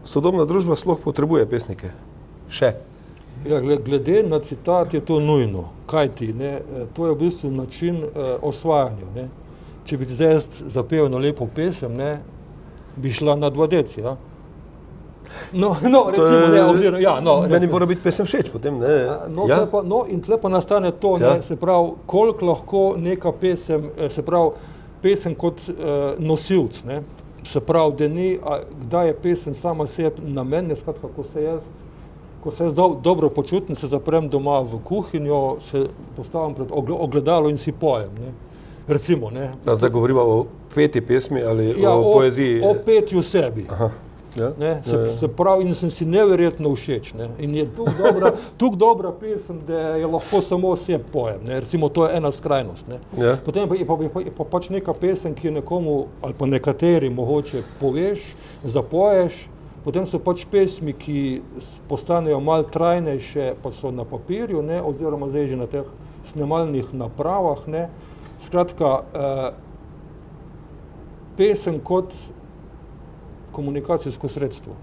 Sodobna družba sploh potrebuje pesnike? Še? Ja, glede na citat je to nujno. Kaj ti? To je v bistvu način osvajanja. Ne? Če bi zdaj zapel na lepo pesem, ne, bi šla na 2 deci. Ja? No, recimo, ne, oziroma, ja, no. Meni mora biti pesem všeč potem, ne? In tle pa nastane to, ne, se pravi, koliko lahko neka pesem, se pravi, pesem kot nosilc, ne? Se pravi, da ni, kdaj je pesem sama sebi namen, skratka, ko se jaz dobro počutim, se zaprem doma v kuhinjo, se postavim pred ogledalo in si pojem, ne. Recimo, ne. Zdaj govorimo o peti pesmi ali o poeziji? O petju sebi. Aha. Ja? Ne, se pravi, in sem si neverjetno všeč, ne. In je tako dobra pesem, da je lahko samo sebi pojem, ne. Recimo, to je ena skrajnost, ne. Ja. Potem je pa pač neka pesem, ki je nekomu, ali pa nekateri mogoče poveš, zapoješ, potem so pač pesmi, ki postanejo malo trajnejše, pa so na papirju, ne, oziroma zdaj že na teh snemalnih napravah, ne. Skratka, pesem kot komunikacijsko sredstvo.